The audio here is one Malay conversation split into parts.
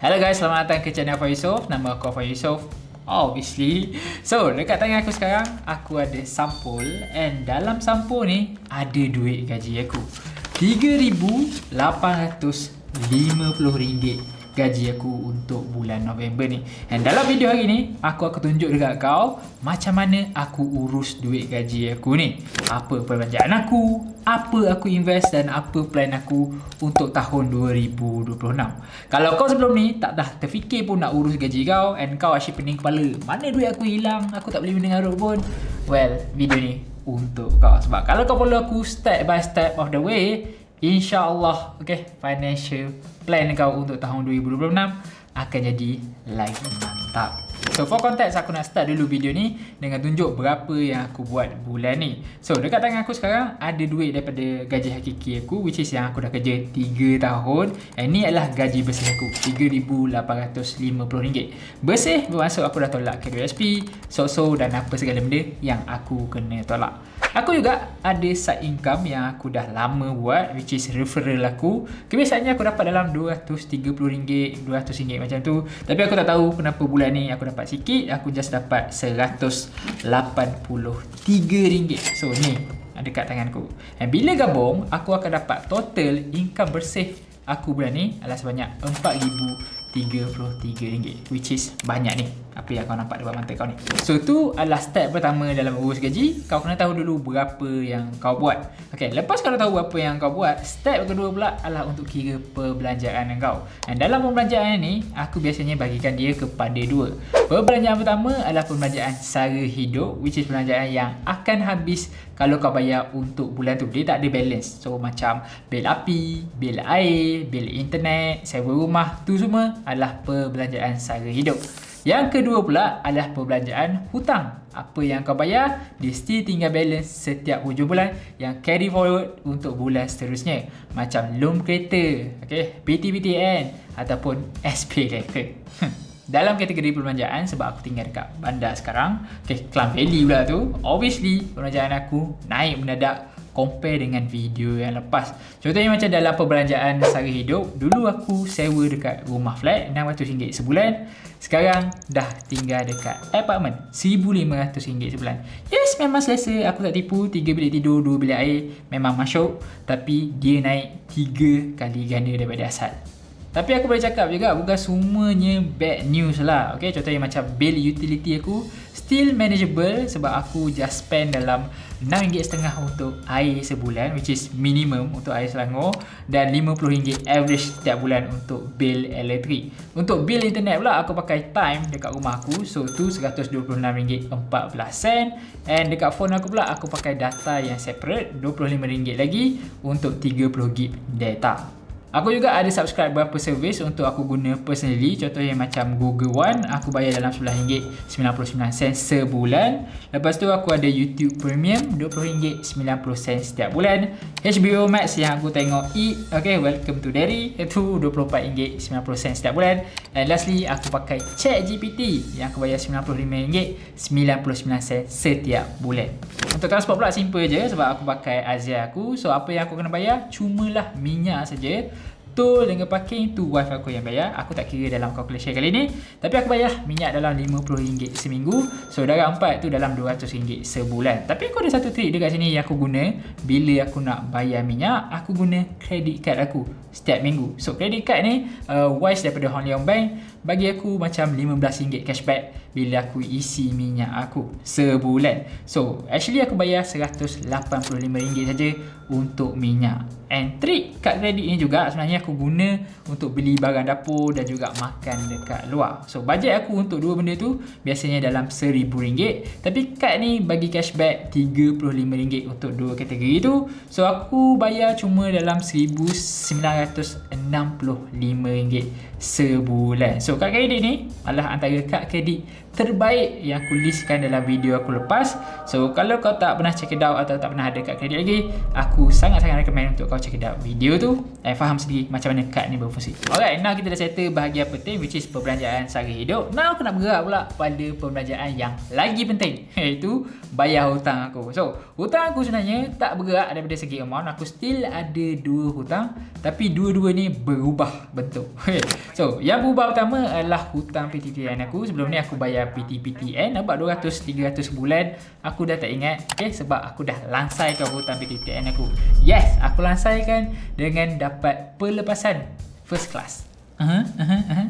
Hello guys, selamat datang ke channel Afan Yusof. Nama aku Afan Yusof, obviously. So, dekat tangan aku sekarang, aku ada sampul. And dalam sampul ni, ada duit gaji aku RM3,850 gaji aku untuk bulan November ni. And dalam video hari ni, aku akan tunjuk dekat kau macam mana aku urus duit gaji aku ni. Apa perbelanjaan aku, apa aku invest dan apa plan aku untuk tahun 2026. Kalau kau sebelum ni tak dah terfikir pun nak urus gaji kau and kau asyik pening kepala, mana duit aku hilang, aku tak boleh mendengarut pun. Well, video ni untuk kau. Sebab kalau kau follow aku step by step of the way, InsyaAllah, okay, financial plan kau untuk tahun 2026 akan jadi lagi mantap. So for context, aku nak start dulu video ni dengan tunjuk berapa yang aku buat bulan ni. So dekat tangan aku sekarang ada duit daripada gaji hakiki aku, which is yang aku dah kerja 3 tahun. And ni adalah gaji bersih aku, RM3,850. Bersih bermaksud aku dah tolak KWSP, SOSO dan apa segala benda yang aku kena tolak. Aku juga ada side income yang aku dah lama buat, which is referral aku. Kebiasaannya aku dapat dalam RM230, RM200 macam tu. Tapi aku tak tahu kenapa bulan ni aku dapat sikit. Aku just dapat RM183. So ni ada kat tanganku. Dan bila gabung, aku akan dapat total income bersih aku bulan ni adalah sebanyak RM4,033, which is banyak ni. Apa yang kau nampak depan mata kau ni. So tu adalah step pertama dalam urus gaji. Kau kena tahu dulu berapa yang kau buat. Okay, lepas kau dah tahu apa yang kau buat, step kedua pula adalah untuk kira perbelanjaan kau. Dan dalam perbelanjaan ni, aku biasanya bagikan dia kepada dua. Perbelanjaan pertama adalah perbelanjaan sara hidup, which is perbelanjaan yang akan habis kalau kau bayar untuk bulan tu. Dia tak ada balance. So macam bil api, bil air, bil internet, sewa rumah, tu semua adalah perbelanjaan sara hidup. Yang kedua pula adalah perbelanjaan hutang. Apa yang kau bayar, dia still tinggal balance setiap hujung bulan yang carry forward untuk bulan seterusnya. Macam loan kereta, okay, PTPTN ataupun SP kereta. Dalam kategori perbelanjaan, sebab aku tinggal dekat bandar sekarang, okay, Klang Valley pula tu, obviously perbelanjaan aku naik mendadak compare dengan video yang lepas. Contohnya macam dalam perbelanjaan sara hidup, dulu aku sewa dekat rumah flat RM600 sebulan. Sekarang dah tinggal dekat apartment RM1,500 sebulan. Yes, memang selesa, aku tak tipu. 3 bilik tidur, 2 bilik air memang masuk. Tapi dia naik 3 kali ganda daripada asal. Tapi aku boleh cakap juga bukan semuanya bad news lah. Okay, contohnya macam bil utility aku still manageable sebab aku just spend dalam RM6.50 untuk air sebulan, which is minimum untuk air Selangor, dan RM50 average setiap bulan untuk bil elektrik. Untuk bil internet pula aku pakai time dekat rumah aku, so tu RM126.14. And dekat phone aku pula aku pakai data yang separate RM25 lagi untuk 30GB data. Aku juga ada subscribe beberapa servis untuk aku guna personally. Contohnya macam Google One, aku bayar dalam RM11.99 sebulan. Lepas tu aku ada YouTube Premium, RM20.90 setiap bulan. HBO Max yang aku tengok okay, Welcome to Derry, itu RM24.90 setiap bulan. And lastly, aku pakai ChatGPT yang aku bayar RM95.99 setiap bulan. Untuk transport pula simple je sebab aku pakai Azia aku. So apa yang aku kena bayar cumalah minyak saja. Tol dengan parking tu wife aku yang bayar. Aku tak kira dalam calculation kali ni. Tapi aku bayar minyak dalam RM50 seminggu. So darab 4 tu dalam RM200 sebulan. Tapi aku ada satu trik dekat sini yang aku guna. Bila aku nak bayar minyak, aku guna credit card aku setiap minggu. So credit card ni wise daripada Hong Leong Bank, bagi aku macam RM15 cashback bila aku isi minyak aku sebulan. So actually aku bayar RM185 saja untuk minyak. And trik kad kredit ni juga sebenarnya aku guna untuk beli barang dapur dan juga makan dekat luar. So bajet aku untuk dua benda tu biasanya dalam RM1,000. Tapi kad ni bagi cashback RM35 untuk dua kategori tu. So aku bayar cuma dalam RM1,965 sebulan. So kad kredit ni adalah antara kad kredit terbaik yang aku listkan dalam video aku lepas. So kalau kau tak pernah check it out atau tak pernah ada kad kredit lagi, aku sangat-sangat recommend untuk kau check out video tu dan faham sendiri macam mana kad ni berfungsi. Alright, now kita dah settle bahagian penting which is perbelanjaan sara hidup. Now aku nak bergerak pula pada perbelanjaan yang lagi penting, iaitu bayar hutang aku. So, hutang aku sebenarnya tak bergerak daripada segi amount. Aku still ada 2 hutang, tapi dua-dua ni berubah bentuk. So, yang berubah pertama adalah hutang PTPTN aku. Sebelum ni aku bayar PTPTN about 200-300 sebulan. Aku dah tak ingat, sebab aku dah lansaikan hutang PTPTN aku. Yes, aku lansaikan dengan dapat pelepasan first class.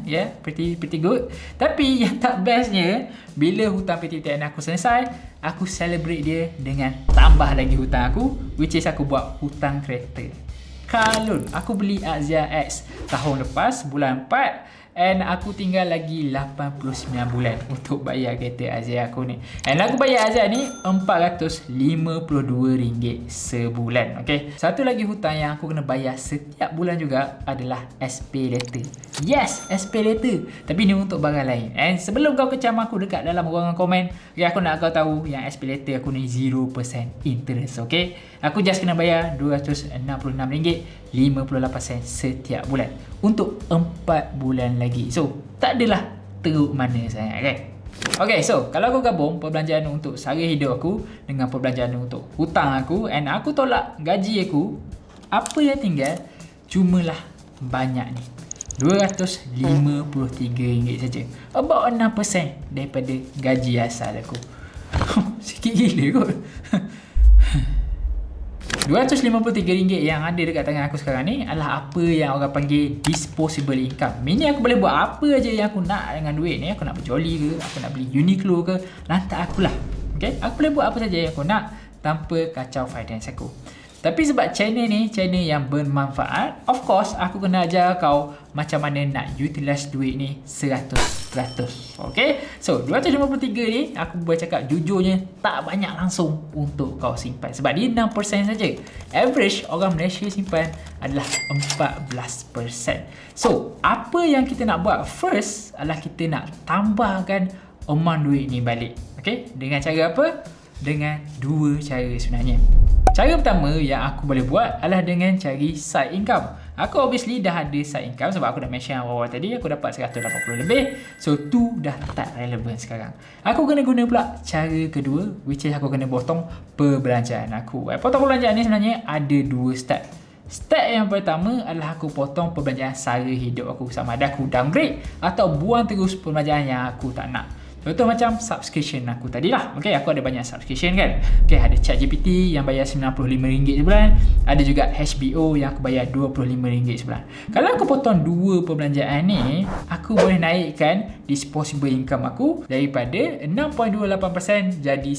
Yeah, pretty good. Tapi yang tak bestnya, bila hutang PTPTN aku selesai, aku celebrate dia dengan tambah lagi hutang aku, which is aku buat hutang kereta. Kalau aku beli Axia X tahun lepas bulan 4, and aku tinggal lagi 89 bulan untuk bayar kereta Axia aku ni. And aku bayar Axia ni RM452 sebulan. Okay. Satu lagi hutang yang aku kena bayar setiap bulan juga adalah SP letter. Yes, SP letter. Tapi ni untuk barang lain. And sebelum kau kecam aku dekat dalam ruangan komen, aku nak kau tahu yang SP letter aku ni 0% interest. Okay. Aku just kena bayar RM266.58 setiap bulan untuk 4 bulan lagi. So, tak adalah teruk mana sangat kan? Okay, so kalau aku gabung perbelanjaan untuk sara hidup aku dengan perbelanjaan untuk hutang aku, and aku tolak gaji aku, apa yang tinggal cumalah banyak ni, RM253 saja. About 6% daripada gaji asal aku. Sikit gila kot. RM253 yang ada dekat tangan aku sekarang ni adalah apa yang orang panggil disposable income. Meaning aku boleh buat apa aja yang aku nak dengan duit ni. Aku nak berjoli ke, aku nak beli Uniqlo ke, lantak akulah. Okay? Aku boleh buat apa saja yang aku nak tanpa kacau finance aku. Tapi sebab channel ni channel yang bermanfaat, of course aku kena ajar kau macam mana nak utilize duit ni 100%. Okay? So, RM253 ni aku boleh cakap jujurnya tak banyak langsung untuk kau simpan. Sebab dia 6% saja. Average orang Malaysia simpan adalah 14%. So, apa yang kita nak buat first adalah kita nak tambahkan amount duit ni balik. Okay? Dengan cara apa? Dengan 2 cara sebenarnya. Cara pertama yang aku boleh buat adalah dengan cari side income. Aku obviously dah ada side income sebab aku dah mention awal-awal tadi aku dapat 180 lebih. So tu dah tak relevan sekarang. Aku kena guna pula cara kedua, which is aku kena potong perbelanjaan aku. Potong perbelanjaan ni sebenarnya ada 2 step. Step yang pertama adalah aku potong perbelanjaan sara hidup aku, sama ada aku downgrade atau buang terus perbelanjaan yang aku tak nak. Contoh macam subscription aku tadi lah. Okay, aku ada banyak subscription kan. Okay, ada ChatGPT yang bayar RM95 sebulan. Ada juga HBO yang aku bayar RM25 sebulan. Kalau aku potong 2 perbelanjaan ni, aku boleh naikkan disposable income aku daripada 6.28% jadi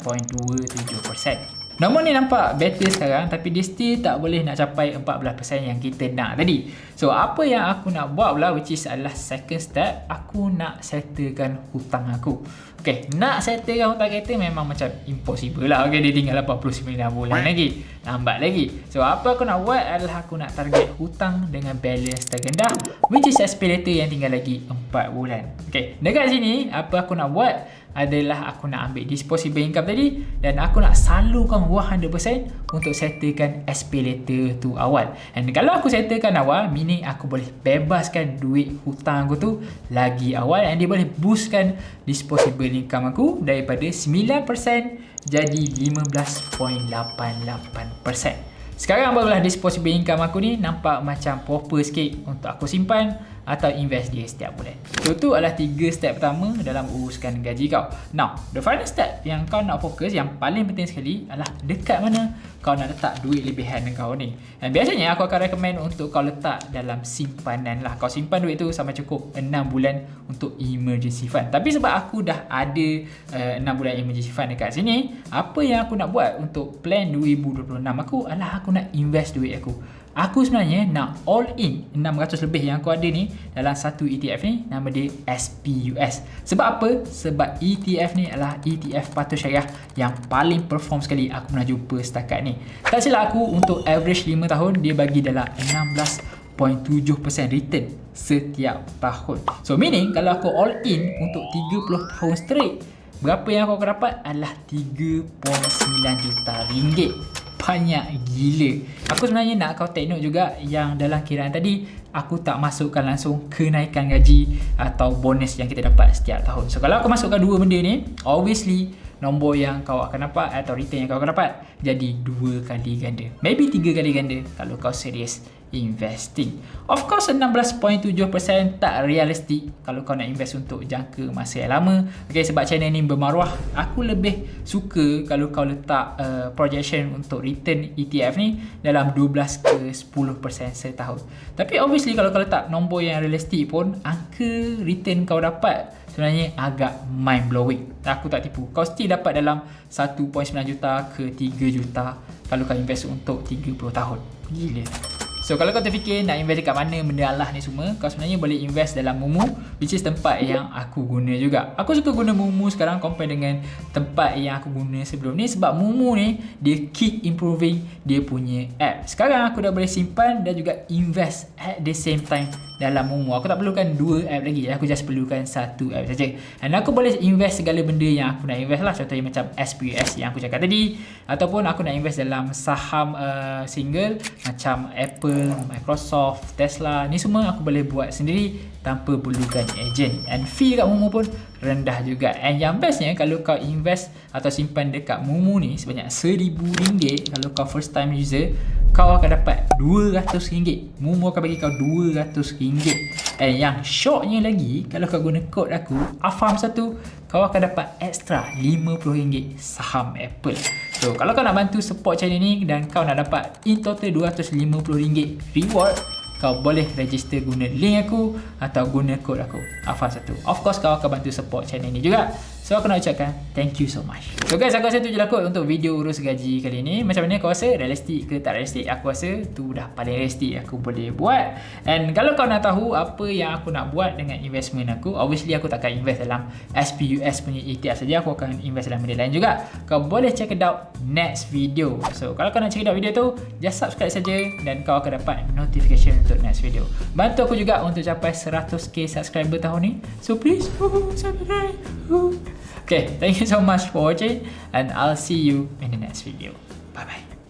9.27%. Nombor ni nampak better sekarang, tapi dia still tak boleh nak capai 14% yang kita nak tadi. So, apa yang aku nak buat pula, which is adalah second step, aku nak settlekan hutang aku. Okay, nak settlekan hutang kereta memang macam impossible lah. Okay, dia tinggal 89 bulan lagi. Lambat lagi. So, apa aku nak buat adalah aku nak target hutang dengan balance terendah, which is SP letter yang tinggal lagi 4 bulan. Okay, dekat sini, apa aku nak buat adalah aku nak ambil disposable income tadi dan aku nak salurkan 100% untuk settlekan SP letter tu awal. And kalau aku settlekan awal, meaning aku boleh bebaskan duit hutang aku tu lagi awal, and dia boleh boostkan disposable income aku daripada 9% jadi 15.88%. Sekarang barulah disposable income aku ni nampak macam proper sikit untuk aku simpan atau invest dia setiap bulan. So, tu adalah 3 step pertama dalam uruskan gaji kau. Now, the final step yang kau nak fokus, yang paling penting sekali adalah dekat mana kau nak letak duit lebihan kau ni. Dan biasanya aku akan recommend untuk kau letak dalam simpanan lah. Kau simpan duit tu sampai cukup 6 bulan untuk emergency fund. Tapi sebab aku dah ada 6 bulan emergency fund dekat sini, apa yang aku nak buat untuk plan 2026 aku adalah aku nak invest duit aku. Aku sebenarnya nak all in 600 lebih yang aku ada ni dalam satu ETF ni, nama dia SPUS. Sebab apa? Sebab ETF ni adalah ETF patuh syariah yang paling perform sekali aku pernah jumpa setakat ni. Tak silap aku, untuk average 5 tahun dia bagi dalam 16.7% return setiap tahun. So meaning kalau aku all in untuk 30 tahun straight, berapa yang aku akan dapat adalah 3.9 juta ringgit banyak gila. Aku sebenarnya nak kau take note juga yang dalam kiraan tadi aku tak masukkan langsung kenaikan gaji atau bonus yang kita dapat setiap tahun. So kalau aku masukkan dua benda ni, obviously nombor yang kau akan dapat atau return yang kau akan dapat jadi 2 kali ganda, maybe 3 kali ganda kalau kau serius investing. Of course 16.7% tak realistik kalau kau nak invest untuk jangka masa yang lama. Okay, sebab channel ni bermaruah, aku lebih suka kalau kau letak projection untuk return ETF ni dalam 12 ke 10% setahun. Tapi obviously kalau kau letak nombor yang realistik pun, angka return kau dapat sebenarnya agak mind blowing. Aku tak tipu, kau still dapat dalam 1.9 juta ke 3 juta kalau kau invest untuk 30 tahun. Gila. So kalau kau terfikir nak invest dekat mana benda Allah ni semua, kau sebenarnya boleh invest dalam Mumu, which is tempat yang aku guna juga. Aku suka guna Mumu sekarang compare dengan tempat yang aku guna sebelum ni, sebab Mumu ni dia keep improving dia punya app. Sekarang aku dah boleh simpan dan juga invest at the same time dalam Mumu. Aku tak perlukan 2 app lagi, aku just perlukan 1 app saja. Dan aku boleh invest segala benda yang aku nak invest lah. Contohnya macam SPUS yang aku cakap tadi, ataupun aku nak invest dalam saham single macam Apple, Microsoft, Tesla. Ni semua aku boleh buat sendiri tanpa perlukan ejen. And fee kat Mumu pun rendah juga. And yang bestnya, kalau kau invest atau simpan dekat Mumu ni sebanyak RM1,000, kalau kau first time user, kau akan dapat RM200. Mumu akan bagi kau RM200. And yang shocknya lagi, kalau kau guna kod aku AFAM1, kau akan dapat extra RM50 saham Apple. So kalau kau nak bantu support channel ni dan kau nak dapat in total RM250 reward, kau boleh register guna link aku atau guna kod aku AFAM1. Of course kau akan bantu support channel ni juga. So aku nak ucapkan thank you so much. So guys, aku rasa tu je lah kot untuk video urus gaji kali ni. Macam mana kau rasa? Realistik ke tak realistik? Aku rasa tu dah paling realistik aku boleh buat. And kalau kau nak tahu apa yang aku nak buat dengan investment aku, obviously aku takkan invest dalam SPUS punya ETF saja. Aku akan invest dalam benda lain juga. Kau boleh check it out next video. So kalau kau nak check it out video tu, just subscribe saja dan kau akan dapat notification untuk next video. Bantu aku juga untuk capai 100k subscriber tahun ni. So please subscribe. Okay, thank you so much for watching and I'll see you in the next video. Bye bye.